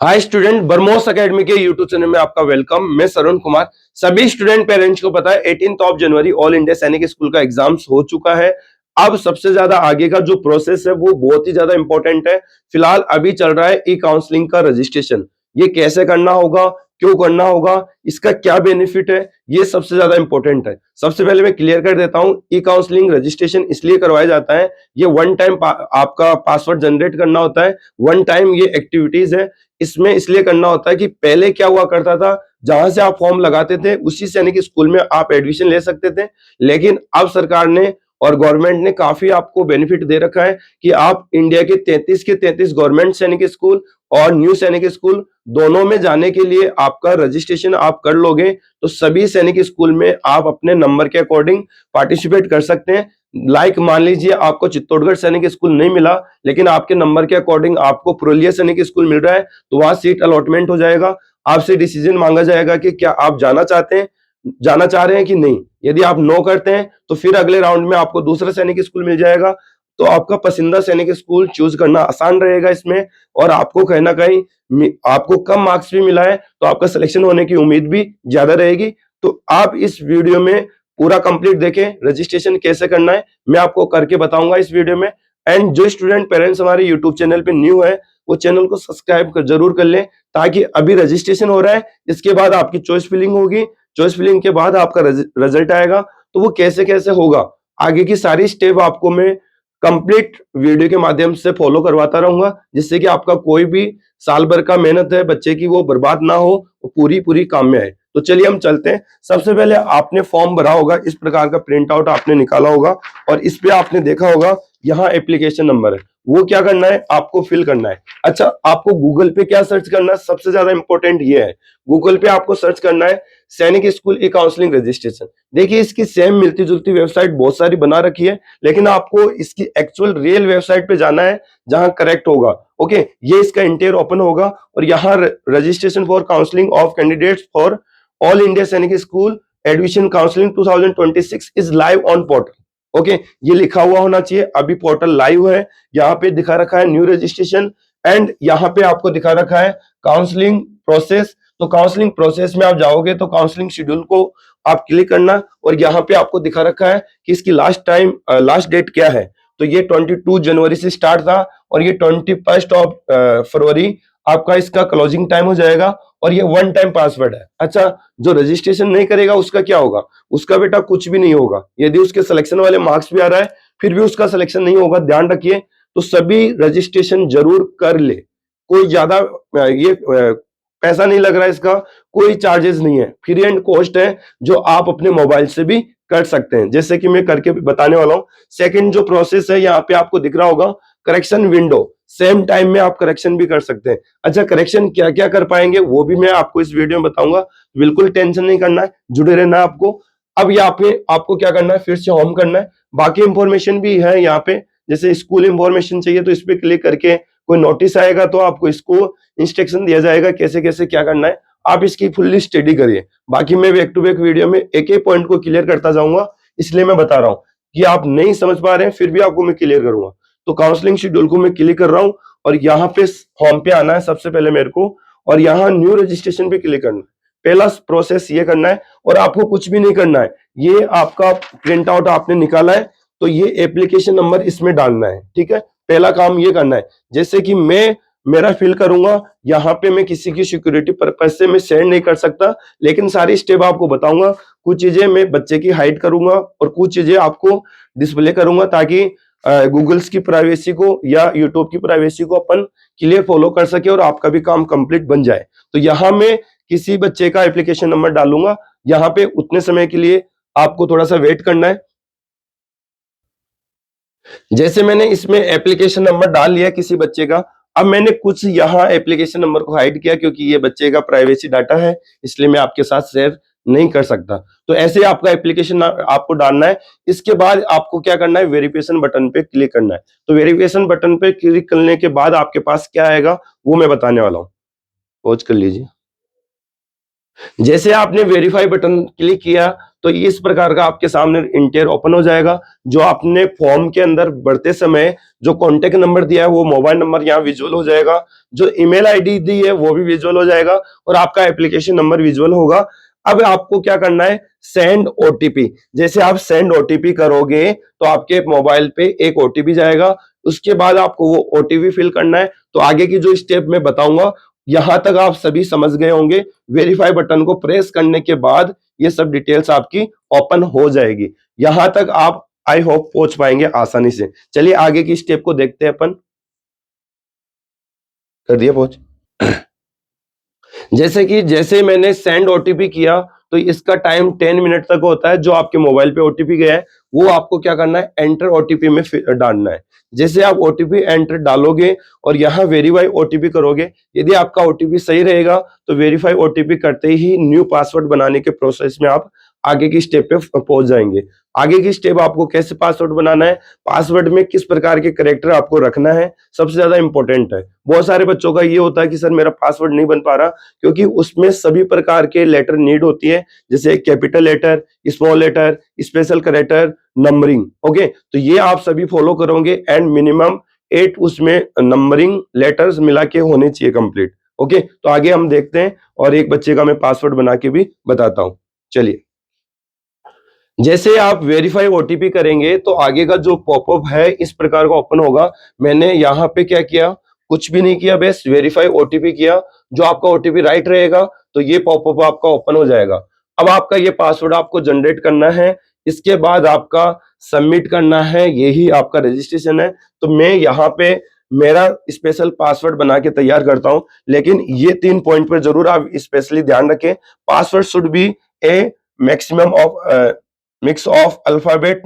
Hi student, बरमोस academy के YouTube channel में आपका वेलकम। मैं सरुण कुमार। सभी स्टूडेंट पेरेंट्स को पता है 18 of January all India Sainik school का एग्जाम्स हो चुका है। अब सबसे ज्यादा आगे का जो प्रोसेस है वो बहुत ही ज्यादा इंपॉर्टेंट है। फिलहाल अभी चल रहा है ई काउंसलिंग का रजिस्ट्रेशन। ये कैसे करना होगा, क्यों करना होगा, इसका क्या बेनिफिट है, ये सबसे ज्यादा इंपॉर्टेंट है। सबसे पहले मैं क्लियर कर देता हूं, ई काउंसलिंग रजिस्ट्रेशन इसलिए करवाया जाता है, ये वन टाइम आपका पासवर्ड जनरेट करना होता है, वन टाइम ये एक्टिविटीज है। इसमें इसलिए करना होता है कि पहले क्या हुआ करता था, जहां से आप फॉर्म लगाते थे उसी सैनिक स्कूल में आप एडमिशन ले सकते थे। लेकिन अब सरकार ने और गवर्नमेंट ने काफी आपको बेनिफिट दे रखा है कि आप इंडिया के 33 के 33 गवर्नमेंट सैनिक स्कूल और न्यू सैनिक स्कूल दोनों में जाने के लिए आपका रजिस्ट्रेशन आप कर लोगे तो सभी सैनिक स्कूल में आप अपने नंबर के अकॉर्डिंग पार्टिसिपेट कर सकते हैं। मान लीजिए आपको चित्तौड़गढ़ सैनिक स्कूल नहीं मिला, लेकिन आपके नंबर के अकॉर्डिंग आपको पुरुलिया सैनिक स्कूल मिल रहा है, तो वहां सीट अलॉटमेंट हो जाएगा। आपसे डिसीजन मांगा जाएगा कि क्या आप जाना चाह रहे हैं कि नहीं। यदि आप नो करते हैं तो फिर अगले राउंड में आपको दूसरा सैनिक स्कूल मिल जाएगा। तो आपका पसंदीदा सैनिक स्कूल चूज करना आसान रहेगा इसमें। और आपको कहीं ना कहीं आपको कम मार्क्स भी मिला है तो आपका सिलेक्शन होने की उम्मीद भी ज्यादा रहेगी। तो आप इस वीडियो में पूरा कंप्लीट देखें, रजिस्ट्रेशन कैसे करना है मैं आपको करके बताऊंगा इस वीडियो में। एंड जो स्टूडेंट पेरेंट्स हमारे यूट्यूब चैनल पे न्यू है वो चैनल को सब्सक्राइब जरूर कर लें, ताकि अभी रजिस्ट्रेशन हो रहा है, इसके बाद आपकी चॉइस फिलिंग होगी, चॉइस फिलिंग के बाद आपका रिजल्ट आएगा। तो वो कैसे कैसे होगा, आगे की सारी स्टेप आपको मैं कंप्लीट वीडियो के माध्यम से फॉलो करवाता रहूंगा, जिससे कि आपका कोई भी साल भर का मेहनत है बच्चे की वो बर्बाद ना हो, वो पूरी पूरी काम में आए। तो चलिए हम चलते हैं। सबसे पहले आपने फॉर्म भरा होगा, इस प्रकार का प्रिंट आउट आपने निकाला होगा और इस पे आपने देखा होगा यहाँ एप्लीकेशन नंबर है, वो क्या करना है आपको फिल करना है। अच्छा, आपको गूगल पे क्या सर्च करना है, सबसे ज्यादा इंपॉर्टेंट ये है। गूगल पे आपको सर्च करना है सैनिक स्कूल ई काउंसलिंग रजिस्ट्रेशन। देखिए इसकी सेम मिलती जुलती वेबसाइट बहुत सारी बना रखी है, लेकिन आपको इसकी एक्चुअल रियल वेबसाइट पे जाना है जहां करेक्ट होगा। ओके, ये इसका इंटीरियर ओपन होगा और यहाँ registration for counselling of candidates for all India Sainik school admission counselling 2026 is live on portal. Okay, ये लिखा हुआ होना चाहिए। अभी पोर्टल लाइव है, यहाँ पे दिखा रखा है न्यू रजिस्ट्रेशन एंड यहाँ पे आपको दिखा रखा है काउंसलिंग प्रोसेस। तो काउंसलिंग प्रोसेस में आप जाओगे तो काउंसलिंग शेड्यूल को आप क्लिक करना और यहाँ पे आपको दिखा रखा है कि इसकी लास्ट डेट क्या है। तो ये 22 जनवरी से स्टार्ट था और ये 21 ऑफ फरवरी आपका इसका क्लोजिंग टाइम हो जाएगा। और ये वन टाइम पासवर्ड है। अच्छा, जो रजिस्ट्रेशन नहीं करेगा उसका क्या होगा, उसका बेटा कुछ भी नहीं होगा। यदि उसके सिलेक्शन वाले मार्क्स भी आ रहा है फिर भी उसका सिलेक्शन नहीं होगा, ध्यान रखिए। तो सभी रजिस्ट्रेशन जरूर कर ले। कोई ज्यादा ये पैसा नहीं लग रहा है, इसका कोई चार्जेस नहीं है, फ्री एंड कॉस्ट है, जो आप अपने मोबाइल से भी कर सकते हैं, जैसे कि मैं करके बताने वाला हूं। सेकंड जो प्रोसेस है यहाँ पे आपको दिख रहा होगा करेक्शन विंडो, सेम टाइम में आप करेक्शन भी कर सकते हैं। अच्छा, करेक्शन क्या क्या कर पाएंगे वो भी मैं आपको इस वीडियो में बताऊंगा, बिल्कुल टेंशन नहीं करना है, जुड़े रहना है आपको। अब यहाँ पे आपको क्या करना है, फिर से होम करना है। बाकी इंफॉर्मेशन भी है यहाँ पे, जैसे स्कूल इंफॉर्मेशन चाहिए तो इस पे क्लिक करके कोई नोटिस आएगा तो आपको इसको इंस्ट्रक्शन दिया जाएगा कैसे कैसे क्या करना है, आप इसकी फुल्ली स्टडी करिए। बाकी मैं बैक टू बैक वीडियो में एक एक पॉइंट को क्लियर करता जाऊंगा, इसलिए मैं बता रहा हूं कि आप नहीं समझ पा रहे हैं फिर भी आपको मैं क्लियर करूंगा। तो काउंसलिंग शेड्यूल को मैं क्लिक कर रहा हूं और यहाँ पे होम पे आना है सबसे पहले मेरे को, और यहाँ न्यू रजिस्ट्रेशन पे क्लिक करना है। पहला प्रोसेस ये करना है और आपको कुछ भी नहीं करना है। ये आपका प्रिंट आउट आपने निकाला है तो ये एप्लीकेशन नंबर इसमें डालना है, ठीक है। पहला काम ये करना है, जैसे कि मैं मेरा फिल करूंगा, यहाँ पे मैं किसी की सिक्योरिटी पर्पज से मैं सेंड नहीं कर सकता, लेकिन सारी स्टेप आपको बताऊंगा। कुछ चीजें मैं बच्चे की हाइड करूंगा और कुछ चीजें आपको डिस्प्ले करूंगा, ताकि गूगल्स की प्राइवेसी को या यूट्यूब की प्राइवेसी को अपन क्लियर फॉलो कर सके और आपका भी काम कंप्लीट बन जाए। तो यहाँ मैं किसी बच्चे का एप्लीकेशन नंबर डालूंगा, यहाँ पे उतने समय के लिए आपको थोड़ा सा वेट करना है। जैसे मैंने इसमें एप्लीकेशन नंबर डाल लिया किसी बच्चे का, अब मैंने कुछ यहाँ एप्लीकेशन नंबर को हाइड किया क्योंकि ये बच्चे का प्राइवेसी डाटा है, इसलिए मैं आपके साथ शेयर नहीं कर सकता। तो ऐसे आपका एप्लीकेशन आपको डालना है। इसके बाद आपको क्या करना है, वेरिफिकेशन बटन पे क्लिक करना है। तो वेरिफिकेशन बटन पे क्लिक करने के बाद आपके पास क्या आएगा वो मैं बताने वाला हूँ। पॉज कर लीजिए। जैसे आपने वेरीफाई बटन क्लिक किया तो इस प्रकार का आपके सामने इंटेर ओपन हो जाएगा। जो आपने फॉर्म के अंदर भरते समय जो कॉन्टेक्ट नंबर दिया है वो मोबाइल नंबर यहाँ विजुअल हो जाएगा, जो ईमेल आईडी दी है वो भी विजुअल हो जाएगा और आपका एप्लीकेशन नंबर विजुअल होगा। अब आपको क्या करना है, सेंड ओटीपी। जैसे आप सेंड ओटीपी करोगे तो आपके मोबाइल पे एक ओटीपी जाएगा, उसके बाद आपको वो ओटीपी फिल करना है। तो आगे की जो स्टेप मैं बताऊंगा यहां तक आप सभी समझ गए होंगे। वेरीफाई बटन को प्रेस करने के बाद ये सब डिटेल्स आपकी ओपन हो जाएगी। यहां तक आप आई होप पहुंच पाएंगे आसानी से। चलिए आगे की स्टेप को देखते हैं अपन। कर दिया पहुंच। जैसे मैंने सेंड ओटीपी किया तो इसका टाइम 10 मिनट तक होता है। जो आपके मोबाइल पे ओटीपी गया है वो आपको क्या करना है, एंटर ओटीपी में डालना है। जैसे आप ओटीपी एंटर डालोगे और यहाँ वेरीफाई ओटीपी करोगे, यदि आपका ओटीपी सही रहेगा तो वेरीफाई ओटीपी करते ही न्यू पासवर्ड बनाने के प्रोसेस में आप आगे की स्टेप पे पहुंच जाएंगे। आगे की स्टेप आपको कैसे पासवर्ड बनाना है, पासवर्ड में किस प्रकार के कैरेक्टर आपको रखना है, सबसे ज्यादा इंपॉर्टेंट है। बहुत सारे बच्चों का ये होता है कि सर मेरा पासवर्ड नहीं बन पा रहा, क्योंकि उसमें सभी प्रकार के लेटर नीड होती है, जैसे capital letter, small letter, special character, numbering. Okay, तो ये आप सभी फॉलो करोगे एंड मिनिमम 8 उसमें नंबरिंग लेटर्स मिला के होने चाहिए कंप्लीट। ओके, तो आगे हम देखते हैं और एक बच्चे का मैं पासवर्ड बना के भी बताता हूं। चलिए, जैसे आप वेरीफाई ओटीपी करेंगे तो आगे का जो पॉपअप है इस प्रकार का ओपन होगा। मैंने यहाँ पे क्या किया, कुछ भी नहीं किया, बस वेरीफाई ओटीपी किया। जो आपका ओटीपी राइट रहेगा तो ये पॉपअप आपका ओपन हो जाएगा। अब आपका ये पासवर्ड आपको जनरेट करना है, इसके बाद आपका सबमिट करना है, यही आपका रजिस्ट्रेशन है। तो मैं यहाँ पे मेरा स्पेशल पासवर्ड बना के तैयार करता हूं, लेकिन ये 3 पॉइंट पर जरूर आप स्पेशली ध्यान रखें। Password should be A maximum of mix of alphabet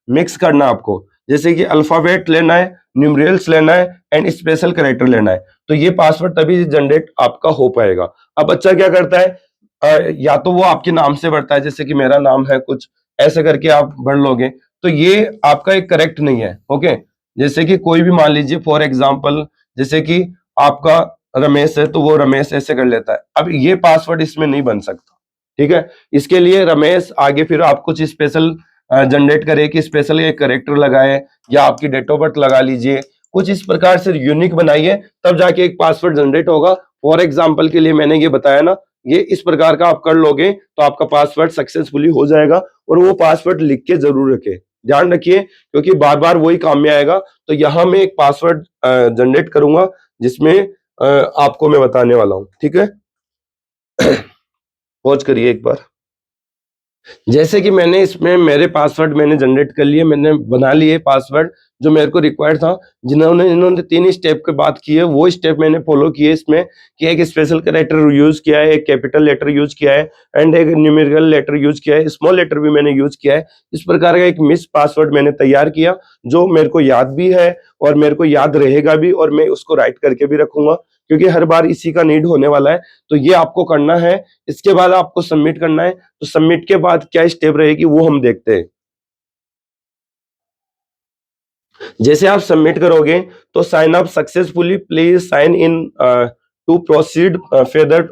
mix करना आपको, जैसे कि अल्फाबेट लेना है, न्यूमरल्स लेना है एंड स्पेशल कैरेक्टर लेना है। तो ये पासवर्ड तभी जनरेट आपका हो पाएगा। अब बच्चा क्या करता है, या तो वो आपके नाम से भरता है, जैसे कि मेरा नाम है कुछ ऐसे करके आप भर लोगे, तो ये आपका एक करेक्ट नहीं है। ओके, जैसे कि कोई भी मान लीजिए फॉर एग्जाम्पल, जैसे कि आपका रमेश है तो वो रमेश ऐसे कर लेता है। अब ये पासवर्ड इसमें नहीं बन सकता, ठीक है। इसके लिए रमेश आगे फिर आप कुछ स्पेशल जनरेट करे कि स्पेशल एक करेक्टर लगाए या आपकी डेट ऑफ बर्थ लगा लीजिए, कुछ इस प्रकार से यूनिक बनाइए, तब जाके एक पासवर्ड जनरेट होगा। फॉर एग्जाम्पल के लिए मैंने ये बताया ना, ये इस प्रकार का आप कर लोगे तो आपका पासवर्ड सक्सेसफुली हो जाएगा। और वो पासवर्ड लिख के जरूर रखे, ध्यान रखिए, क्योंकि बार बार वही काम में आएगा। तो यहाँ मैं एक पासवर्ड जनरेट करूंगा जिसमें आपको मैं बताने वाला हूं, ठीक है। पॉज करिए एक बार। जैसे कि मैंने इसमें मेरे पासवर्ड मैंने जनरेट कर लिए, मैंने बना लिए पासवर्ड जो मेरे को रिक्वायर्ड था। इन्होंने 3 स्टेप की बात की है, वो स्टेप मैंने फॉलो किए इसमें, कि एक स्पेशल कैरेक्टर यूज किया है, एक कैपिटल लेटर यूज किया है एंड एक न्यूमेरिकल लेटर यूज किया है, स्मॉल लेटर भी मैंने यूज किया है। इस प्रकार का एक मिस पासवर्ड मैंने तैयार किया जो मेरे को याद भी है और मेरे को याद रहेगा भी, और मैं उसको राइट करके भी रखूंगा क्योंकि हर बार इसी का नीड होने वाला है। तो ये आपको करना है। इसके बाद आपको सबमिट करना है। तो सबमिट के बाद क्या स्टेप रहेगी वो हम देखते हैं। जैसे आप सबमिट करोगे तो sign up successfully, please sign in to proceed further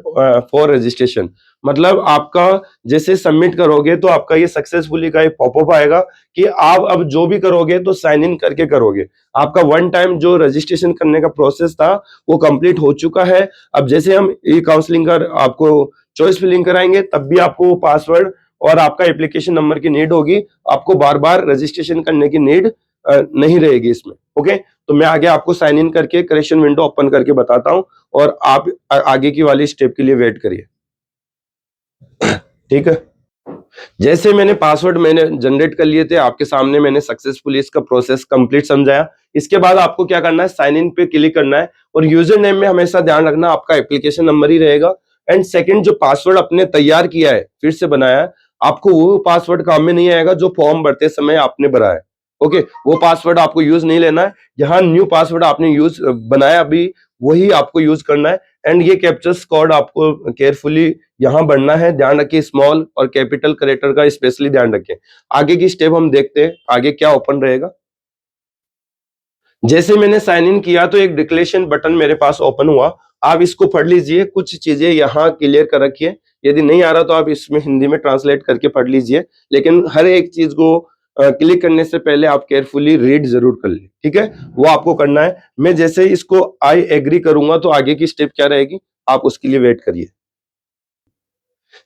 for registration. मतलब आपका जैसे सबमिट करोगे तो आपका ये सक्सेसफुली का एक पॉपअप आएगा कि आप अब जो भी करोगे तो साइन इन करके करोगे। आपका वन टाइम जो रजिस्ट्रेशन करने का प्रोसेस था वो कंप्लीट हो चुका है। अब जैसे हम ई काउंसलिंग का आपको चॉइस फिलिंग कराएंगे तब भी आपको वो पासवर्ड और आपका एप्लीकेशन नंबर की नीड होगी, आपको बार बार रजिस्ट्रेशन करने की नीड नहीं रहेगी इसमें। ओके, तो मैं आगे आपको साइन इन करके करेक्शन विंडो ओपन करके बताता हूं और आप आगे की वाली स्टेप के लिए वेट करिए, ठीक है। जैसे मैंने पासवर्ड मैंने जनरेट कर लिए थे आपके सामने, मैंने सक्सेसफुली इसका प्रोसेस कंप्लीट समझाया। इसके बाद आपको क्या करना है, साइन इन पे क्लिक करना है और यूजर नेम में हमेशा ध्यान रखना आपका एप्लीकेशन नंबर ही रहेगा। एंड सेकंड, जो पासवर्ड अपने तैयार किया है फिर से बनाया है, आपको वो पासवर्ड काम में नहीं आएगा जो फॉर्म भरते समय आपने भरा है। ओके, वो पासवर्ड आपको यूज नहीं लेना है। यहाँ न्यू पासवर्ड आपने यूज बनाया अभी, वही आपको यूज करना है। एंड ये कैप्चर्स कोड आपको केयरफुली यहाँ बढ़ना है, ध्यान रखिए, स्मॉल और कैपिटल कैरेक्टर का स्पेशली ध्यान रखें। आगे की स्टेप हम देखते हैं, आगे क्या ओपन रहेगा। जैसे मैंने साइन इन किया तो एक डिक्लेरेशन बटन मेरे पास ओपन हुआ। आप इसको पढ़ लीजिए, कुछ चीजें यहाँ क्लियर कर रखिए। यदि नहीं आ रहा तो आप इसमें हिंदी में ट्रांसलेट करके पढ़ लीजिए, लेकिन हर एक चीज को क्लिक करने से पहले आप केयरफुली रीड जरूर कर लें, ठीक है, वो आपको करना है। मैं जैसे ही इसको आई एग्री करूंगा तो आगे की स्टेप क्या रहेगी आप उसके लिए वेट करिए।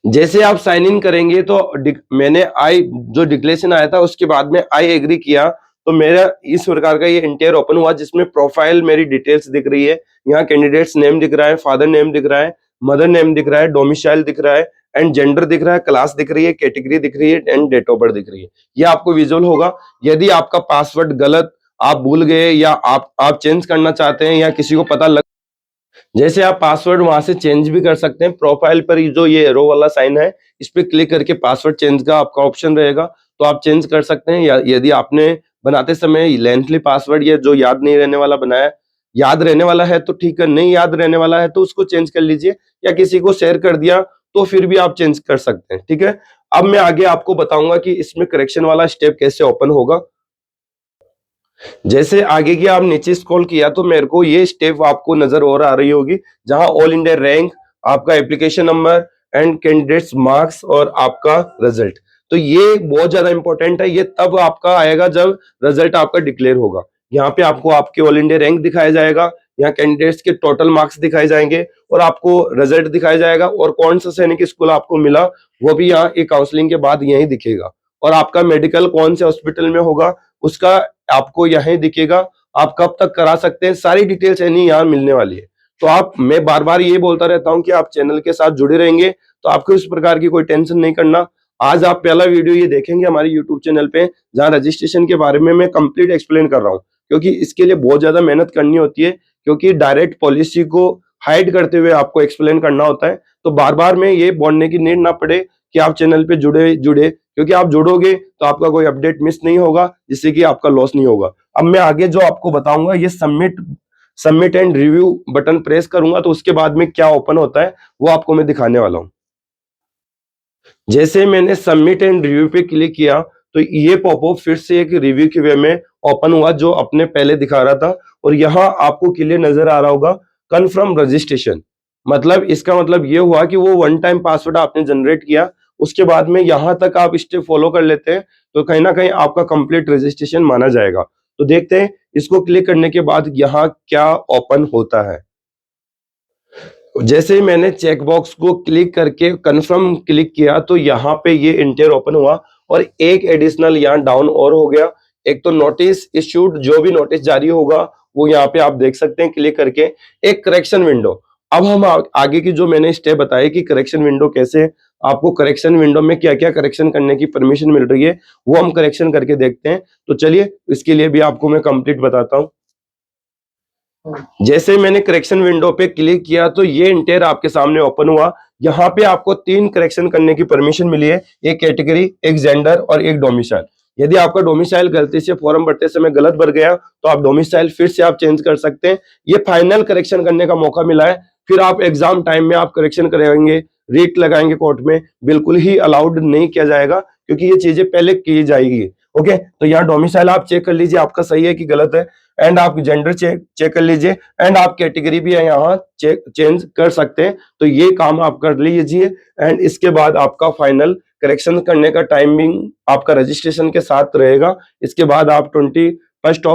जैसे आप साइन इन करेंगे तो मैंने आई जो डिक्लेरेशन आया था उसके बाद में आई एग्री किया, तो मेरा इस प्रकार का ये इंटीरियर ओपन हुआ जिसमें प्रोफाइल मेरी डिटेल्स दिख रही है। यहाँ कैंडिडेट्स नेम दिख रहा है, फादर नेम दिख रहा है, मदर नेम दिख रहा है, डोमिसाइल दिख रहा है एंड जेंडर दिख रहा है, क्लास दिख रही है, कैटेगरी दिख रही है एंड डेट ऑफ बर्थ दिख रही है। ये आपको विजुअल होगा। यदि आपका पासवर्ड गलत आप भूल गए या आप चेंज करना चाहते हैं या किसी को पता लग, जैसे आप पासवर्ड वहां से चेंज भी कर सकते हैं। प्रोफाइल पर जो ये एरो वाला साइन है इस पे क्लिक करके पासवर्ड चेंज का आपका ऑप्शन रहेगा, तो आप चेंज कर सकते हैं। या यदि आपने बनाते समय लेंथली पासवर्ड या जो याद नहीं रहने वाला बनाया, याद रहने वाला है तो ठीक है, नहीं याद रहने वाला है तो उसको चेंज कर लीजिए, या किसी को शेयर कर दिया तो फिर भी आप चेंज कर सकते हैं, ठीक है। अब मैं आगे आपको बताऊंगा कि इसमें करेक्शन वाला स्टेप कैसे ओपन होगा। जैसे आगे की आप नीचे स्क्रॉल किया तो मेरे को ये स्टेप आपको नजर और आ रही होगी, जहां ऑल इंडिया रैंक, आपका application number and candidates marks और आपका रिजल्ट। तो ये बहुत ज्यादा इंपॉर्टेंट है, ये तब आपका आएगा जब रिजल्ट आपका डिक्लेयर होगा। यहाँ पे आपको आपके ऑल इंडिया रैंक दिखाया जाएगा, यहाँ कैंडिडेट्स के टोटल मार्क्स दिखाए जाएंगे और आपको रिजल्ट दिखाया जाएगा, और कौन सा सैनिक स्कूल आपको मिला वो भी यहाँ एक काउंसलिंग के बाद यही दिखेगा, और आपका मेडिकल कौन से हॉस्पिटल में होगा उसका आपको यहीं दिखेगा, आप कब तक करा सकते हैं, सारी डिटेल्स यानी यहाँ मिलने वाली है। तो मैं बार बार ये बोलता रहता हूँ कि आप चैनल के साथ जुड़े रहेंगे तो आपको इस प्रकार की कोई टेंशन नहीं करना। आज आप पहला वीडियो ये देखेंगे हमारे यूट्यूब चैनल पे, जहाँ रजिस्ट्रेशन के बारे में मैं कंप्लीट एक्सप्लेन कर रहा हूँ, क्योंकि इसके लिए बहुत ज्यादा मेहनत करनी होती है, क्योंकि डायरेक्ट पॉलिसी को हाइड करते हुए आपको एक्सप्लेन करना होता है। तो बार बार में ये बोलने की नीड ना पड़े कि आप चैनल पे जुड़े, क्योंकि आप जुड़ोगे तो आपका कोई अपडेट मिस नहीं होगा, जिससे कि आपका लॉस नहीं होगा। अब मैं आगे जो आपको बताऊंगा, ये submit and review button press करूंगा तो उसके बाद में क्या ओपन होता है वो आपको मैं दिखाने वाला हूं। जैसे मैंने सबमिट एंड रिव्यू पे क्लिक किया तो ये पॉपअप फिर से एक रिव्यू के वे में ओपन हुआ, जो अपने पहले दिखा रहा था, और यहाँ आपको क्लियर नजर आ रहा होगा कन्फर्म रजिस्ट्रेशन। मतलब इसका मतलब ये हुआ कि वो वन टाइम पासवर्ड आपने जनरेट किया, उसके बाद में यहां तक आप स्टेप फॉलो कर लेते हैं तो कहीं ना कहीं आपका कंप्लीट रजिस्ट्रेशन माना जाएगा। तो देखते हैं इसको क्लिक करने के बाद यहाँ क्या ओपन होता है। जैसे ही मैंने चेक बॉक्स को क्लिक करके कंफर्म क्लिक किया तो यहाँ पे ये इंटीरियर ओपन हुआ, और एक एडिशनल यहाँ डाउन और हो गया। एक तो नोटिस इश्यूड, जो भी नोटिस जारी होगा वो यहाँ पे आप देख सकते हैं क्लिक करके। एक करेक्शन विंडो। अब हम आगे की जो मैंने स्टेप बताई कि करेक्शन विंडो कैसे, आपको करेक्शन विंडो में क्या क्या करेक्शन करने की परमिशन मिल रही है वो हम करेक्शन करके देखते हैं। तो चलिए इसके लिए भी आपको मैं कंप्लीट बताता हूँ। जैसे मैंने करेक्शन विंडो पे क्लिक किया तो ये इंटीरियर आपके सामने ओपन हुआ। यहाँ पे आपको 3 करेक्शन करने की परमिशन मिली है, एक कैटेगरी, एक जेंडर और एक डोमिसाइल। यदि आपका डोमिसाइल गलती से फॉर्म भरते समय गलत भर गया तो आप डोमिसाइल फिर से आप चेंज कर सकते हैं। ये फाइनल करेक्शन करने का मौका मिला है, फिर आप एग्जाम टाइम में आप करेक्शन कराएंगे, रीट लगाएंगे कोर्ट में, बिल्कुल ही अलाउड नहीं किया जाएगा, क्योंकि ये चीजें पहले की जाएगी। ओके, तो यहाँ डोमिसाइल आप चेक कर लीजिए आपका सही है कि गलत है, एंड आप जेंडर चेक कर लीजिए, एंड आप कैटेगरी भी यहाँ चेंज कर सकते हैं। तो ये काम आप कर लीजिए, एंड इसके बाद आपका फाइनल करेक्शन करने का टाइमिंग आपका रजिस्ट्रेशन के साथ रहेगा। इसके बाद आप 21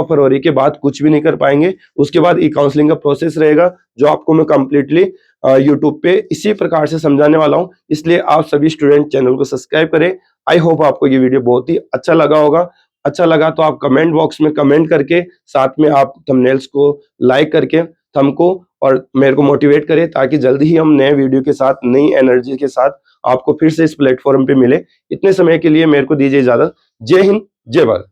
फरवरी के बाद कुछ भी नहीं कर पाएंगे। उसके बाद ई काउंसलिंग का प्रोसेस रहेगा, जो आपको मैं कंप्लीटली यूट्यूब पे इसी प्रकार से समझाने वाला हूं। इसलिए आप सभी स्टूडेंट चैनल को सब्सक्राइब करें। आई होप आपको ये वीडियो बहुत ही अच्छा लगा होगा। अच्छा लगा तो आप कमेंट बॉक्स में कमेंट करके, साथ में आप थंबनेल्स को लाइक करके थंब और मेरे को मोटिवेट करें, ताकि जल्दी ही हम नए वीडियो के साथ, नई एनर्जी के साथ आपको फिर से इस प्लेटफॉर्म पे मिले। इतने समय के लिए मेरे को दीजिए इजाजत। जय हिंद, जय भारत।